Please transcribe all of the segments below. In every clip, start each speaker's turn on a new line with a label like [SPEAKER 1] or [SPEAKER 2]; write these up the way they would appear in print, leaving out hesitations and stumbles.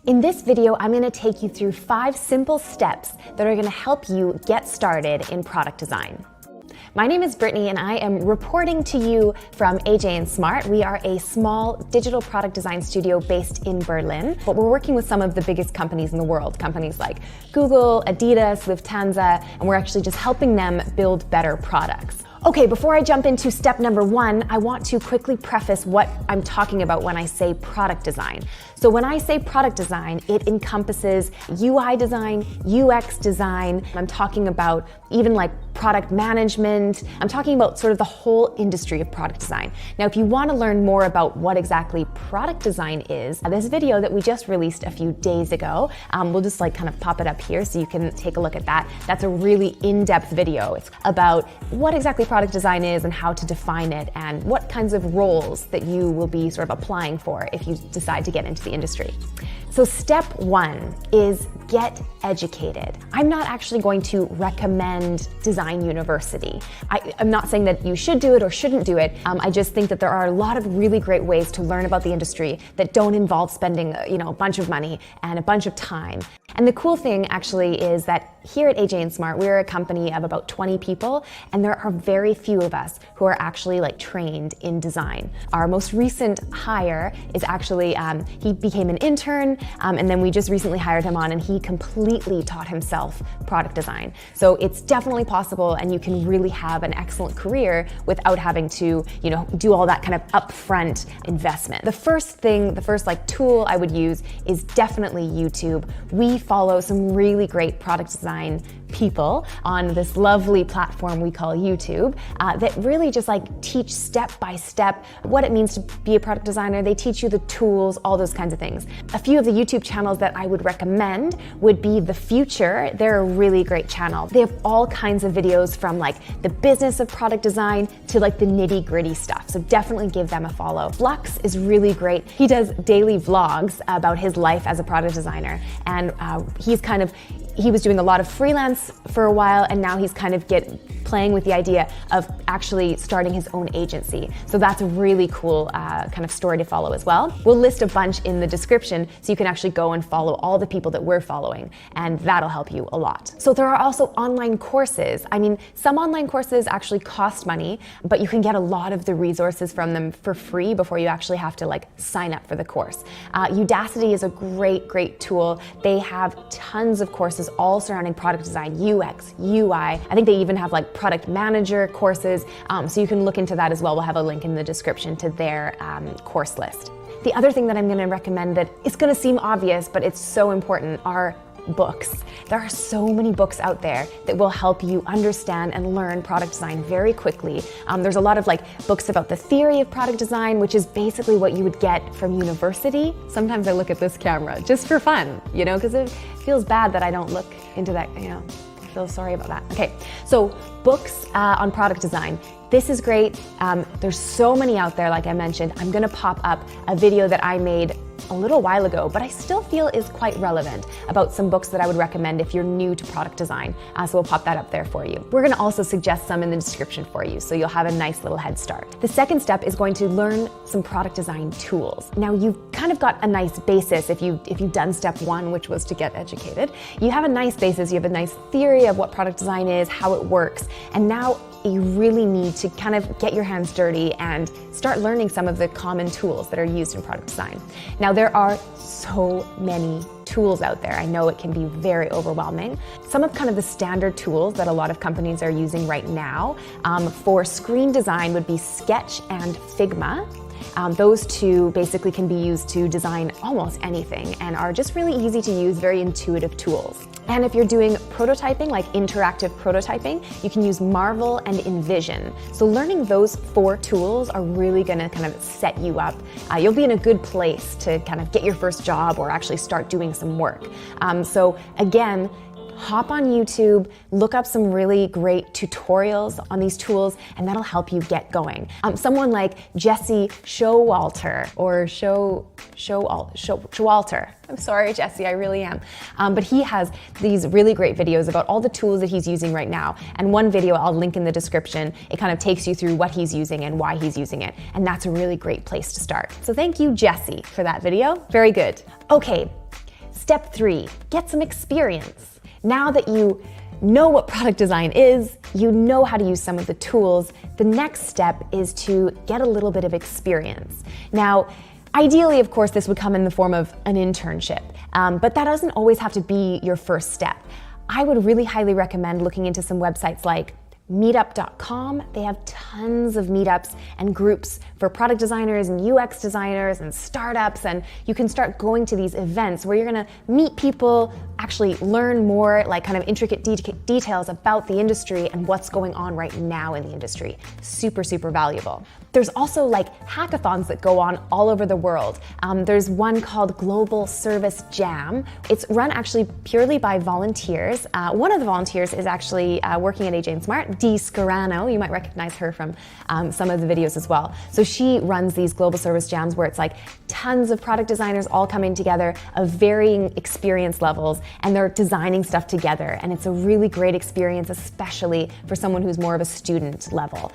[SPEAKER 1] In this video, I'm gonna take you through 5 simple steps that are gonna help you get started in product design. My name is Brittni and I am reporting to you from AJ&Smart. We are a small digital product design studio based in Berlin, but we're working with some of the biggest companies in the world, companies like Google, Adidas, Lufthansa, and we're actually just helping them build better products. Okay, before I jump into step number 1, I want to quickly preface what I'm talking about when I say product design. So when I say product design, it encompasses UI design, UX design. I'm talking about even like product management. I'm talking about sort of the whole industry of product design. Now, if you want to learn more about what exactly product design is, this video that we just released a few days ago, we'll just like kind of pop it up here so you can take a look at that. That's a really in-depth video. It's about what exactly product design is and how to define it and what kinds of roles that you will be sort of applying for if you decide to get into the industry. So step 1 is get educated. I'm not actually going to recommend Design University. I'm not saying that you should do it or shouldn't do it. I just think that there are a lot of really great ways to learn about the industry that don't involve spending, a bunch of money and a bunch of time. And the cool thing actually is that here at AJ&Smart, we're a company of about 20 people, and there are very few of us who are actually like trained in design. Our most recent hire is actually, he became an intern, and then we just recently hired him on, and he completely taught himself product design. So it's definitely possible, and you can really have an excellent career without having to, do all that kind of upfront investment. The first tool I would use is definitely YouTube. We follow some really great product design people on this lovely platform we call YouTube that really just like teach step by step what it means to be a product designer. They teach you the tools, all those kinds of things. A few of the YouTube channels that I would recommend would be The Future. They're a really great channel. They have all kinds of videos from like the business of product design to like the nitty-gritty stuff. So definitely give them a follow. Flux is really great. He does daily vlogs about his life as a product designer, and he was doing a lot of freelance for a while, and now he's kind of playing with the idea of actually starting his own agency. So that's a really cool kind of story to follow as well. We'll list a bunch in the description so you can actually go and follow all the people that we're following, and that'll help you a lot. So there are also online courses. I mean, some online courses actually cost money, but you can get a lot of the resources from them for free before you actually have to like sign up for the course. Udacity is a great tool. They have tons of courses all surrounding product design, UX, UI. I think they even have like product manager courses, so you can look into that as well. We'll have a link in the description to their course list. The other thing that I'm going to recommend that is going to seem obvious, but it's so important, are books. There are so many books out there that will help you understand and learn product design very quickly. There's a lot of like books about the theory of product design, which is basically what you would get from university. Sometimes I look at this camera just for fun, because it feels bad that I don't look into that, I feel sorry about that. Okay, so books on product design. This is great. There's so many out there, like I mentioned. I'm gonna pop up a video that I made a little while ago, but I still feel is quite relevant about some books that I would recommend if you're new to product design. So we'll pop that up there for you. We're gonna also suggest some in the description for you, so you'll have a nice little head start. The second step is going to learn some product design tools. Now you've kind of got a nice basis if you've done step 1, which was to get educated. You have a nice basis, you have a nice theory of what product design is, how it works, and now you really need to kind of get your hands dirty and start learning some of the common tools that are used in product design. Now, there are so many tools out there. I know it can be very overwhelming. Some of kind of the standard tools that a lot of companies are using right now for screen design would be Sketch and Figma. Those two basically can be used to design almost anything and are just really easy to use, very intuitive tools. And if you're doing prototyping, like interactive prototyping, you can use Marvel and Envision. So learning those 4 tools are really gonna kind of set you up. You'll be in a good place to kind of get your first job or actually start doing some work. So again, hop on YouTube, look up some really great tutorials on these tools, and that'll help you get going. Someone like Jesse Showalter, or Showalter. I'm sorry, Jesse, I really am. But he has these really great videos about all the tools that he's using right now. And one video I'll link in the description. It kind of takes you through what he's using and why he's using it. And that's a really great place to start. So thank you, Jesse, for that video. Very good. Okay. Step 3, get some experience. Now that you know what product design is, you know how to use some of the tools, the next step is to get a little bit of experience. Now, ideally, of course, this would come in the form of an internship, but that doesn't always have to be your first step. I would really highly recommend looking into some websites like meetup.com. They have tons of meetups and groups for product designers and UX designers and startups, and you can start going to these events where you're gonna meet people, actually learn more like kind of intricate details about the industry and what's going on right now in the industry. Super, super valuable. There's also like hackathons that go on all over the world. There's one called Global Service Jam. It's run actually purely by volunteers. One of the volunteers is actually working at AJ&Smart, Dee Scarano. You might recognize her from some of the videos as well. So she runs these Global Service Jams where it's like tons of product designers all coming together of varying experience levels, and they're designing stuff together. And it's a really great experience, especially for someone who's more of a student level.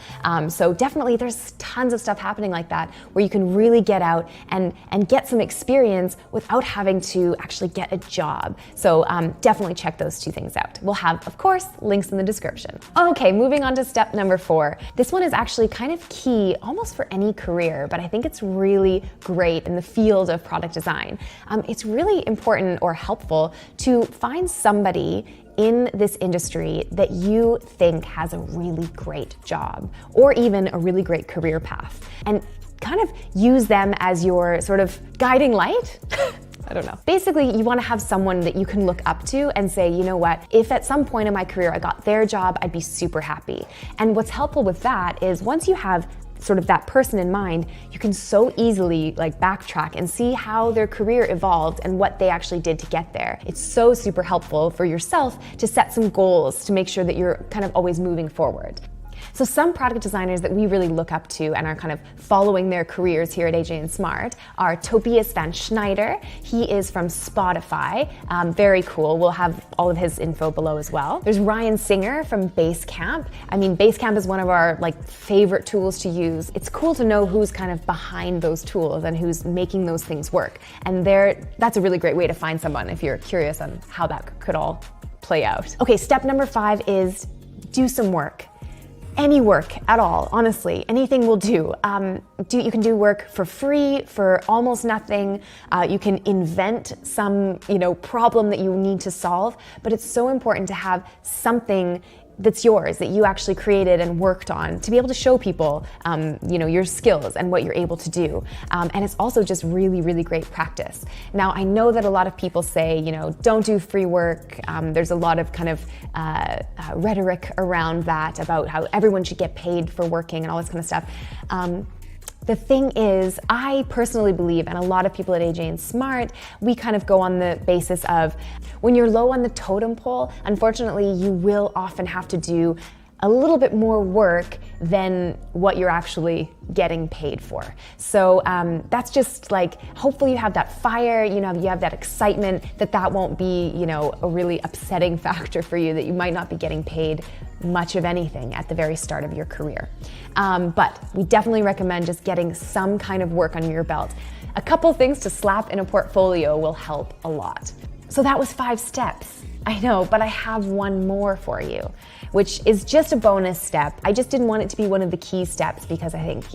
[SPEAKER 1] So definitely there's tons of stuff happening like that where you can really get out and get some experience without having to actually get a job. So definitely check those two things out. We'll have, of course, links in the description. Okay, moving on to step number 4. This one is actually kind of key almost for any career, but I think it's really great in the field of product design. It's really important or helpful to find somebody in this industry that you think has a really great job or even a really great career path, and kind of use them as your sort of guiding light. I don't know. Basically, you want to have someone that you can look up to and say, you know what, if at some point in my career I got their job, I'd be super happy. And what's helpful with that is once you have sort of that person in mind, you can so easily like backtrack and see how their career evolved and what they actually did to get there. It's so super helpful for yourself to set some goals to make sure that you're kind of always moving forward. So some product designers that we really look up to and are kind of following their careers here at AJ&Smart are Tobias van Schneider. He is from Spotify. Very cool. We'll have all of his info below as well. There's Ryan Singer from Basecamp. I mean, Basecamp is one of our like favorite tools to use. It's cool to know who's kind of behind those tools and who's making those things work. And that's a really great way to find someone if you're curious on how that could all play out. Okay, step number 5 is do some work. Any work at all, honestly, anything will do. You can do work for free, for almost nothing. You can invent some, problem that you need to solve, but it's so important to have something that's yours, that you actually created and worked on, to be able to show people, your skills and what you're able to do. And it's also just really, really great practice. Now, I know that a lot of people say, don't do free work. There's a lot of kind of rhetoric around that about how everyone should get paid for working and all this kind of stuff. The thing is, I personally believe, and a lot of people at AJ&Smart, we kind of go on the basis of when you're low on the totem pole, unfortunately, you will often have to do a little bit more work than what you're actually getting paid for. So that's just like, hopefully you have that fire, you have that excitement, that won't be, a really upsetting factor for you, that you might not be getting paid much of anything at the very start of your career. But we definitely recommend just getting some kind of work under your belt. A couple things to slap in a portfolio will help a lot. So that was 5 steps. I know, but I have one more for you, which is just a bonus step. I just didn't want it to be one of the key steps because I think,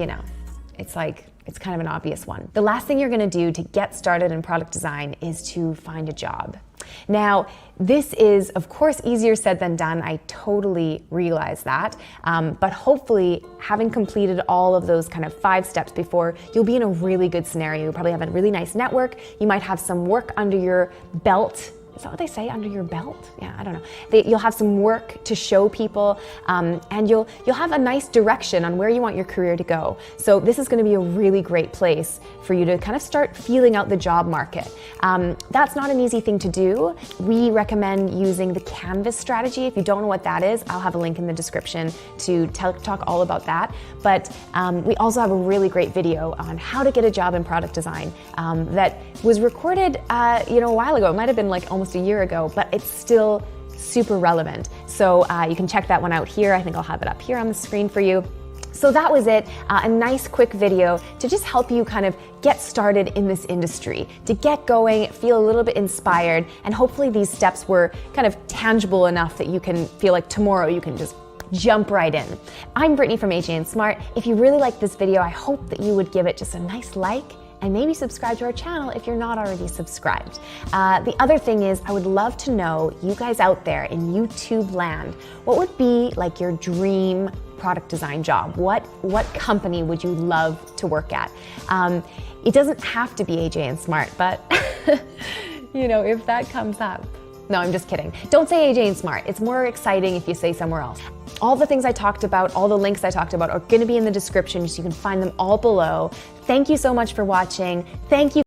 [SPEAKER 1] it's kind of an obvious one. The last thing you're gonna do to get started in product design is to find a job. Now, this is, of course, easier said than done. I totally realize that. But hopefully, having completed all of those kind of 5 steps before, you'll be in a really good scenario. You'll probably have a really nice network. You might have some work under your belt. Is that what they say, under your belt? Yeah, I don't know. You'll have some work to show people, and you'll have a nice direction on where you want your career to go. So this is gonna be a really great place for you to kind of start feeling out the job market. That's not an easy thing to do. We recommend using the Canvas strategy. If you don't know what that is, I'll have a link in the description to talk all about that. But we also have a really great video on how to get a job in product design that was recorded a while ago. It might have been like almost a year ago, but it's still super relevant. So you can check that one out here. I think I'll have it up here on the screen for you. So that was it, a nice quick video to just help you kind of get started in this industry, to get going, feel a little bit inspired, and hopefully these steps were kind of tangible enough that you can feel like tomorrow you can just jump right in. I'm Brittni from AJ&Smart. If you really liked this video, I hope that you would give it just a nice like and maybe subscribe to our channel if you're not already subscribed. The other thing is, I would love to know, you guys out there in YouTube land, what would be like your dream product design job? What company would you love to work at? It doesn't have to be AJ&Smart, but you know, if that comes up. No, I'm just kidding. Don't say AJ&Smart. It's more exciting if you say somewhere else. All the things I talked about, all the links I talked about are going to be in the description, so you can find them all below. Thank you so much for watching. Thank you